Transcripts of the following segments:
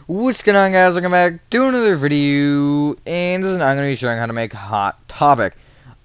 What's going on, guys? Welcome back to another video, and I'm going to be showing how to make Hot Topic.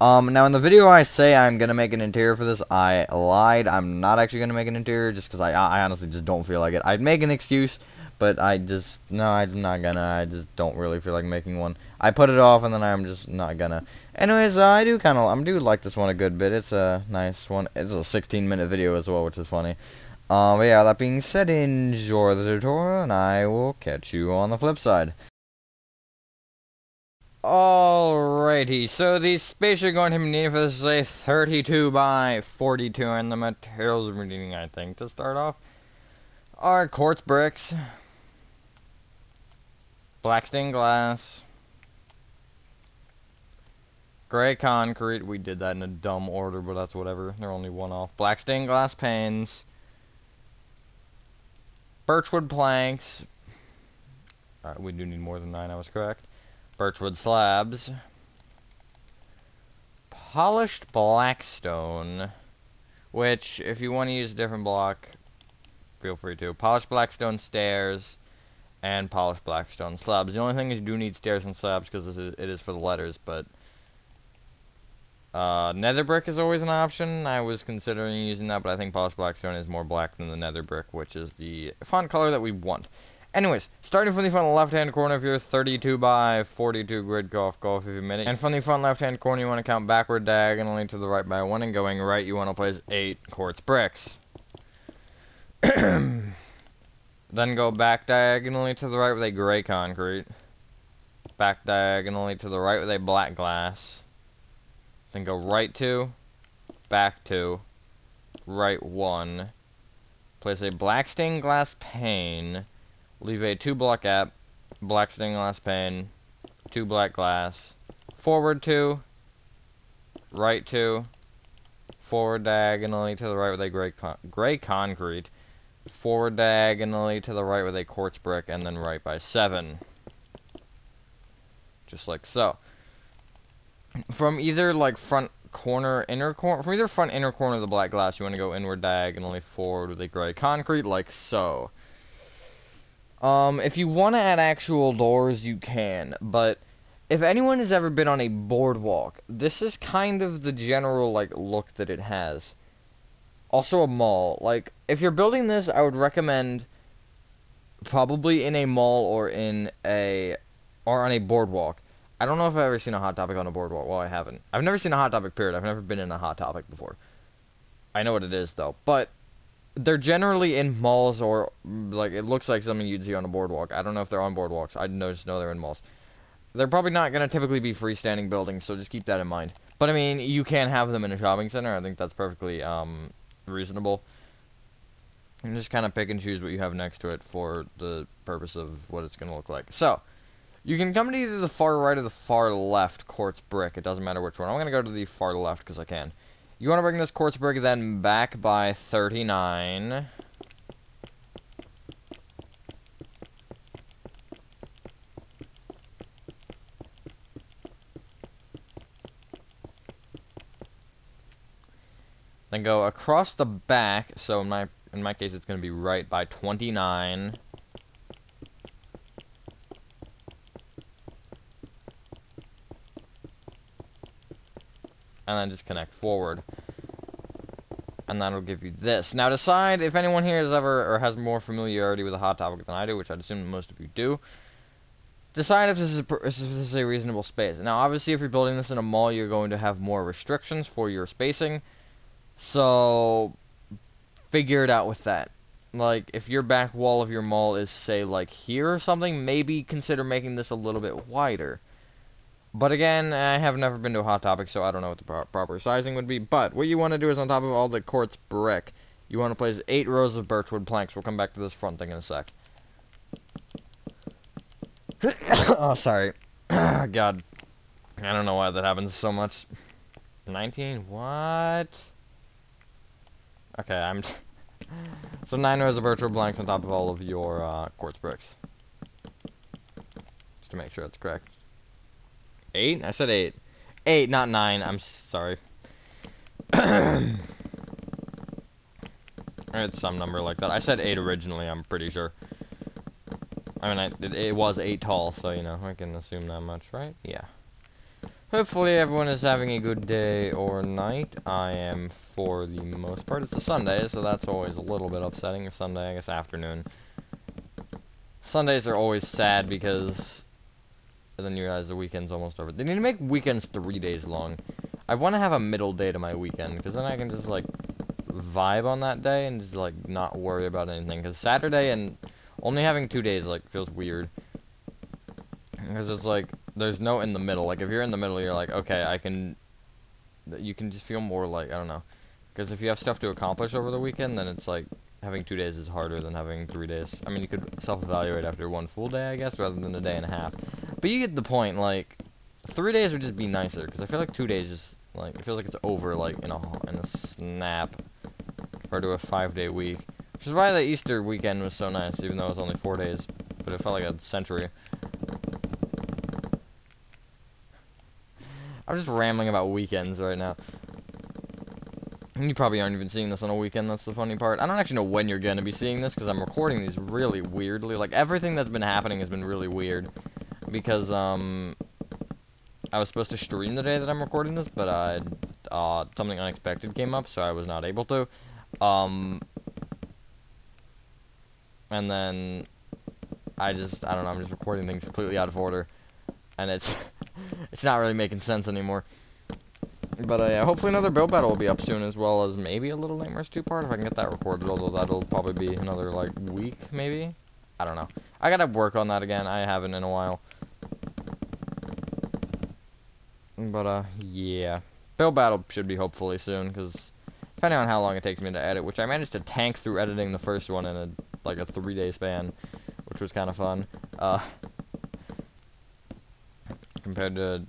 Now in the video I say I'm going to make an interior for this, I lied. I'm not actually going to make an interior just because I honestly just don't feel like it. I'd make an excuse, but I'm not gonna. I just don't really feel like making one. I put it off and then I'm just not gonna. Anyways, I do like this one a good bit. It's a nice one. It's a 16-minute video as well, which is funny. But yeah, that being said, enjoy the tutorial, and I will catch you on the flip side. Alrighty, so the space you're going to be needing for this is a 32 by 42, and the materials we're needing, I think, to start off, are quartz bricks, black stained glass, gray concrete. We did that in a dumb order, but that's whatever. They're only one off. Black stained glass panes, birchwood planks. Alright, we do need more than 9, I was correct. Birchwood slabs, polished blackstone, which, if you want to use a different block, feel free to. Polished blackstone stairs, and polished blackstone slabs. The only thing is you do need stairs and slabs because it is for the letters, but nether brick is always an option. I was considering using that, but I think polished blackstone is more black than the nether brick, which is the font color that we want. Anyways, starting from the front left-hand corner of your 32 by 42 grid, go off if you minute. And from the front left-hand corner, you want to count backward diagonally to the right by 1, and going right, you want to place 8 quartz bricks. Then go back diagonally to the right with a gray concrete. Back diagonally to the right with a black glass. Then go right 2, back 2, right 1. Place a black stained glass pane. Leave a 2 block gap, black stained glass pane, 2 black glass, forward 2, right 2, forward diagonally to the right with a gray concrete, forward diagonally to the right with a quartz brick, and then right by 7. Just like so. From either like front corner, inner corner, from either front inner corner of the black glass, you want to go inward diagonally forward with a gray concrete, like so. If you want to add actual doors, you can, but if anyone has ever been on a boardwalk, this is kind of the general, like, look that it has. Also a mall. Like, if you're building this, I would recommend probably in a mall or on a boardwalk. I don't know if I've ever seen a Hot Topic on a boardwalk. Well, I haven't. I've never seen a Hot Topic, period. I've never been in a Hot Topic before. I know what it is, though. But they're generally in malls, or, like, it looks like something you'd see on a boardwalk. I don't know if they're on boardwalks. I just know they're in malls. They're probably not going to typically be freestanding buildings, so just keep that in mind. But, I mean, you can have them in a shopping center. I think that's perfectly, reasonable. And just kind of pick and choose what you have next to it for the purpose of what it's going to look like. So, you can come to either the far right or the far left quartz brick. It doesn't matter which one. I'm going to go to the far left because I can. You want to bring this quartz brick then back by 39. Then go across the back, so in my case it's going to be right by 29. And then just connect forward. And that'll give you this. Now decide if anyone here has ever, or has more familiarity with a Hot Topic than I do, which I'd assume most of you do. Decide if this is a reasonable space. Now obviously if you're building this in a mall, you're going to have more restrictions for your spacing. So figure it out with that. Like, if your back wall of your mall is, say, like here or something, maybe consider making this a little bit wider. But again, I have never been to a Hot Topic, so I don't know what the proper sizing would be. But what you want to do is on top of all the quartz brick, you want to place 8 rows of birchwood planks. We'll come back to this front thing in a sec. Oh, sorry. God. I don't know why that happens so much. 19? What? Okay, So 9 rows of birchwood planks on top of all of your quartz bricks. Just to make sure that's correct. 8? I said 8. 8, not 9. I'm sorry. It's some number like that. I said 8 originally, I'm pretty sure. I mean, it was 8 tall, so, you know, I can assume that much, right? Yeah. Hopefully everyone is having a good day or night. I am, for the most part. It's a Sunday, so that's always a little bit upsetting. A Sunday, I guess, afternoon. Sundays are always sad because then you realize the weekend's almost over. They need to make weekends 3 days long. I want to have a middle day to my weekend, because then I can just, like, vibe on that day and just, like, not worry about anything. Because Saturday and only having 2 days, like, feels weird. Because it's like, there's no in the middle. Like, if you're in the middle, you're like, okay, you can just feel more like, I don't know. Because if you have stuff to accomplish over the weekend, then it's like, having 2 days is harder than having 3 days. I mean, you could self-evaluate after 1 full day, I guess, rather than a day and a half. But you get the point, like, 3 days would just be nicer, because I feel like 2 days just, like, it feels like it's over, like, in a snap, compared to a 5-day week. Which is why the Easter weekend was so nice, even though it was only 4 days. But it felt like a century. I'm just rambling about weekends right now. You probably aren't even seeing this on a weekend, that's the funny part. I don't actually know when you're gonna be seeing this, because I'm recording these really weirdly. Like, everything that's been happening has been really weird. Because, I was supposed to stream the day that I'm recording this, but, something unexpected came up, so I was not able to. And then, I don't know, I'm just recording things completely out of order. And it's, it's not really making sense anymore. But yeah, hopefully another build battle will be up soon, as well as maybe a Little Nightmares 2-part, if I can get that recorded, although that'll probably be another, like, week, maybe? I don't know. I gotta work on that again, I haven't in a while. But, yeah. Build battle should be hopefully soon, because depending on how long it takes me to edit, which I managed to tank through editing the first one in a 3-day span, which was kind of fun. Compared to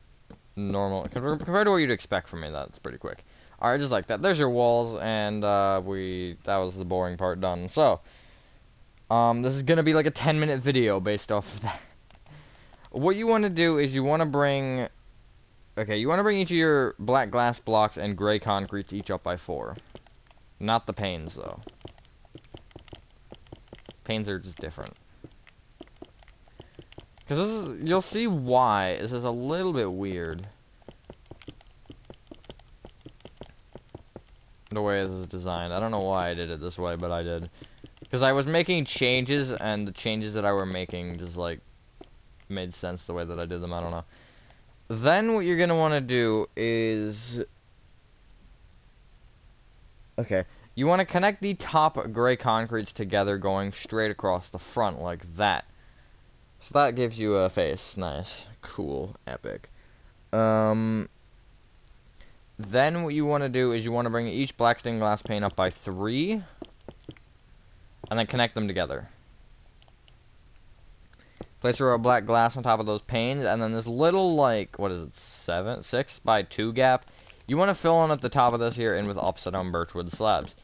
normal, compared to what you'd expect from me, that's pretty quick. Alright, just like that. There's your walls, and, that was the boring part done. So, this is gonna be like a 10-minute video based off of that. What you want to do is you want to bring, you want to bring each of your black glass blocks and gray concretes each up by 4. Not the panes, though. Panes are just different. Because you'll see why. This is a little bit weird. The way this is designed. I don't know why I did it this way, but I did. Because I was making changes, and the changes that I were making just, like, made sense the way that I did them. I don't know. Then what you're going to want to do is... You want to connect the top gray concretes together going straight across the front, like that. So that gives you a face. Nice. Cool. Epic. Then what you want to do is you want to bring each black stained glass pane up by 3. And then connect them together. Place a row of black glass on top of those panes. And then this little, like, what is it, 6 by 2 gap. You want to fill in at the top of this here in with upside down birchwood slabs.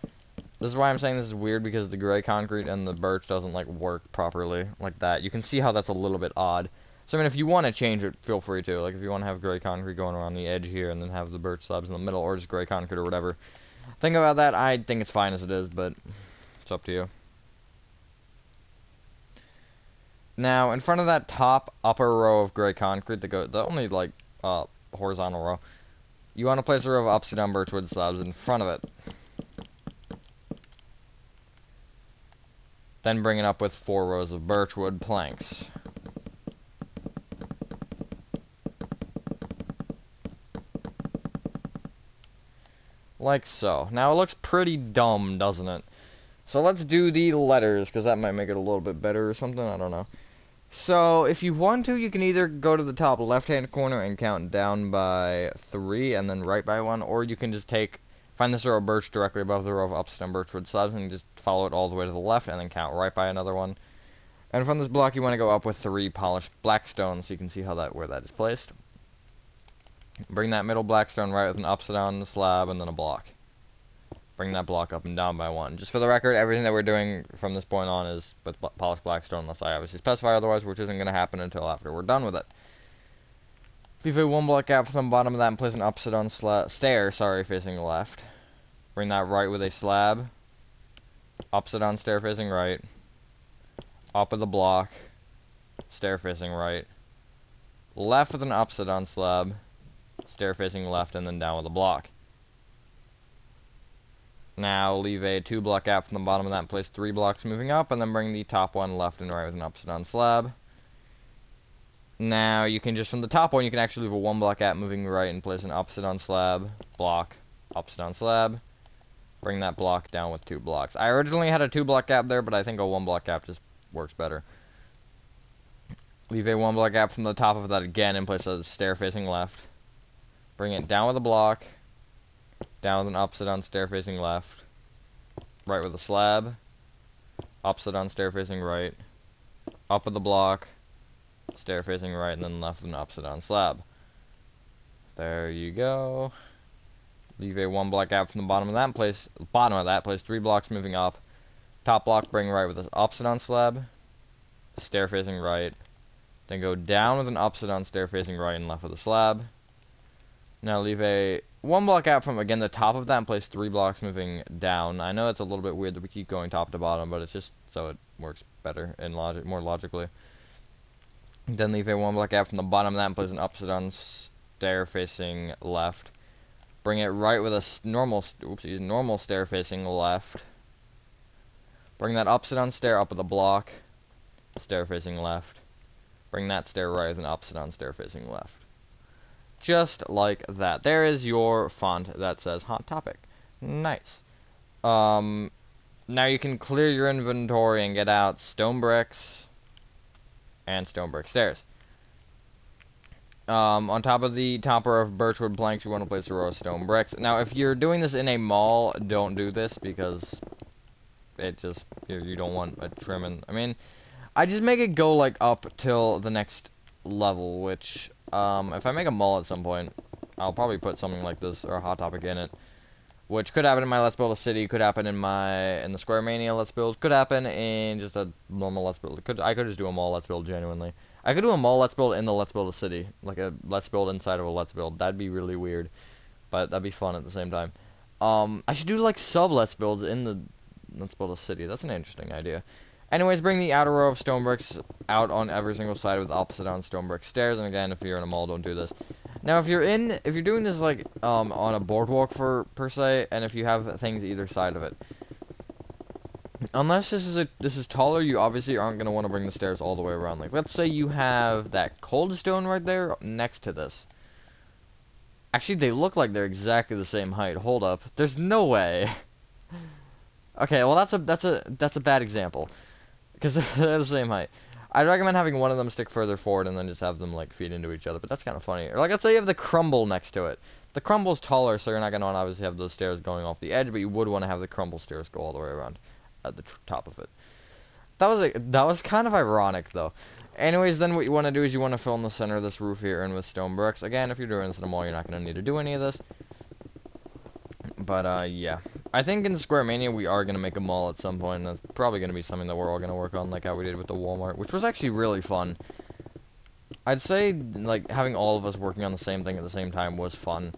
This is why I'm saying this is weird, because the gray concrete and the birch doesn't, like, work properly like that. You can see how that's a little bit odd. So, I mean, if you want to change it, feel free to. Like, if you want to have gray concrete going around the edge here and then have the birch slabs in the middle, or just gray concrete or whatever. Think about that. I think it's fine as it is, but it's up to you. Now, in front of that top upper row of gray concrete, the only, like, horizontal row, you want to place a row of upside down birchwood slabs in front of it. Then bring it up with 4 rows of birchwood planks. Like so. Now it looks pretty dumb, doesn't it? So let's do the letters, because that might make it a little bit better or something, I don't know. So, if you want to, you can either go to the top left-hand corner and count down by 3, and then right by 1, or you can just find this row of birch directly above the row of upside down birchwood slabs, and just follow it all the way to the left, and then count right by another one. And from this block, you want to go up with 3 polished black stones, so you can see where that is placed. Bring that middle black stone right with an upside down slab, and then a block. Bring that block up and down by 1. Just for the record, everything that we're doing from this point on is with polished blackstone, unless I obviously specify otherwise, which isn't going to happen until after we're done with it. Leave a 1 block gap from the bottom of that and place an upside down stair, facing the left. Bring that right with a slab. Upside down stair facing right. Up with a block. stair facing right. Left with an upside-down slab, stair facing left, and then down with a block. Now leave a 2-block gap from the bottom of that and place 3 blocks moving up, and then bring the top one left and right with an upside-down slab. Now you can just, from the top one, you can actually leave a 1-block gap moving right and place an upside-down slab, block, upside-down slab. Bring that block down with 2 blocks. I originally had a 2-block gap there, but I think a 1-block gap just works better. Leave a 1-block gap from the top of that again and place a stair facing left. Bring it down with a block, down with an upside-down stair facing left, right with a slab, upside-down stair facing right, up with a block, stair facing right, and then left with an upside-down slab. There you go. Leave a 1-block gap from the bottom of that, place 3 blocks moving up. Top block, bring right with an upside-down slab, stair facing right, then go down with an upside-down stair facing right and left with a slab. Now leave a 1-block gap from, again, the top of that and place 3 blocks moving down. I know it's a little bit weird that we keep going top to bottom, but it's just so it works better and more logically. Then leave a 1-block gap from the bottom of that and place an upside-down stair facing left. Bring it right with a normal stair facing left. Bring that upside-down stair up with a block, stair facing left. Bring that stair right with an upside-down stair facing left. Just like that. There is your font that says Hot Topic. Nice. Now you can clear your inventory and get out stone bricks and stone brick stairs. On top of the topper of birchwood planks, you want to place a row of stone bricks. Now, if you're doing this in a mall, don't do this because it just, you don't want a trim. And I mean, I just make it go like up till the next level, which if I make a mall at some point, I'll probably put something like this or a Hot Topic in it, which could happen in my Let's Build a City, could happen in the Square Mania Let's Build, could happen in just a normal Let's Build. I could just do a mall Let's Build genuinely. I could do a mall Let's Build in the Let's Build a City, like a Let's Build inside of a Let's Build. That'd be really weird, but that'd be fun at the same time. I should do like sub Let's Builds in the Let's Build a City. That's an interesting idea. Anyways, bring the outer row of stone bricks out on every single side with opposite down stone brick stairs. And again, if you're in a mall, don't do this. Now, if you're doing this like on a boardwalk per se, and if you have things either side of it, unless this is taller, you obviously aren't gonna want to bring the stairs all the way around. Like, let's say you have that cold stone right there next to this. Actually, they look like they're exactly the same height. Hold up, there's no way. Okay, well that's a bad example. Because they're the same height. I'd recommend having one of them stick further forward and then just have them, like, feed into each other. But that's kind of funny. Or, like, let's say you have the crumble next to it. The crumble's taller, so you're not going to want to obviously have those stairs going off the edge, but you would want to have the crumble stairs go all the way around at the top of it. That was kind of ironic, though. Anyways, then what you want to do is you want to fill in the center of this roof here in with stone bricks. Again, if you're doing this in a mall, you're not going to need to do any of this. But, yeah. I think in Square Mania we are going to make a mall at some point, and that's probably going to be something that we're all going to work on, like how we did with the Walmart, which was actually really fun. I'd say, like, having all of us working on the same thing at the same time was fun.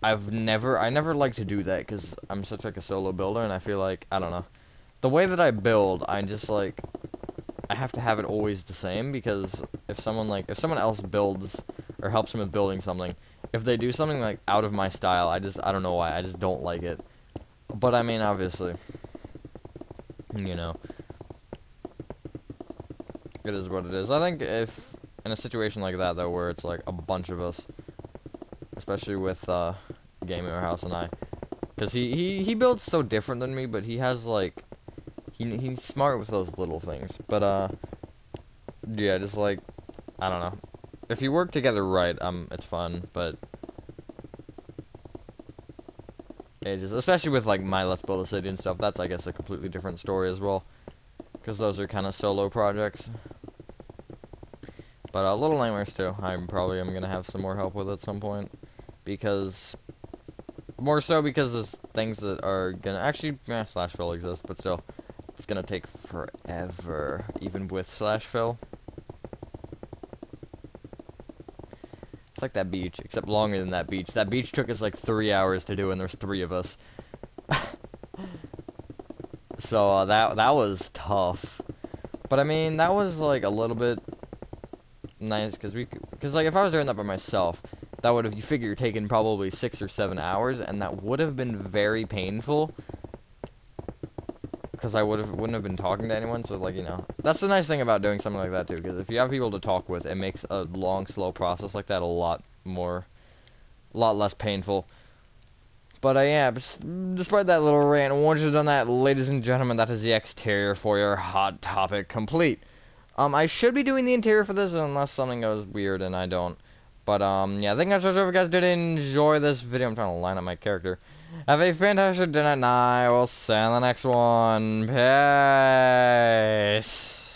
I never like to do that, because I'm such, like, a solo builder, and I feel like, I don't know. The way that I build, I just, like, I have to have it always the same, because if someone else builds, or helps me with building something, if they do something, like, out of my style, I don't know why, I just don't like it. But, I mean, obviously, you know, it is what it is. I think if, in a situation like that, though, where it's, like, a bunch of us, especially with, Gaming House and I, because he builds so different than me, but he has, like, he's smart with those little things, but, yeah, just, like, I don't know, if you work together right, it's fun, but especially with, like, my Let's Build a City and stuff, that's, I guess, a completely different story as well. Because those are kind of solo projects. But, Little Nightmares, too. I probably am going to have some more help with at some point. Because, more so because there's things that are going to, actually, Slash Fill exists, but still, it's going to take forever, even with Slash Fill. It's like that beach, except longer than that beach. That beach took us like 3 hours to do, and there's 3 of us. So, that was tough. But, I mean, that was, like, a little bit nice because like if I was doing that by myself, that would have, you figure, taken probably 6 or 7 hours, and that would have been very painful. Because I wouldn't have been talking to anyone, so like, you know, that's the nice thing about doing something like that too. Because if you have people to talk with, it makes a long, slow process like that a lot less painful. But yeah, despite that little rant, once you've done that, ladies and gentlemen, that is the exterior for your Hot Topic complete. I should be doing the interior for this unless something goes weird and I don't. But yeah, I think that's all. If you guys did enjoy this video, I'm trying to line up my character. Have a fantastic day, and I will see you in the next one. Peace.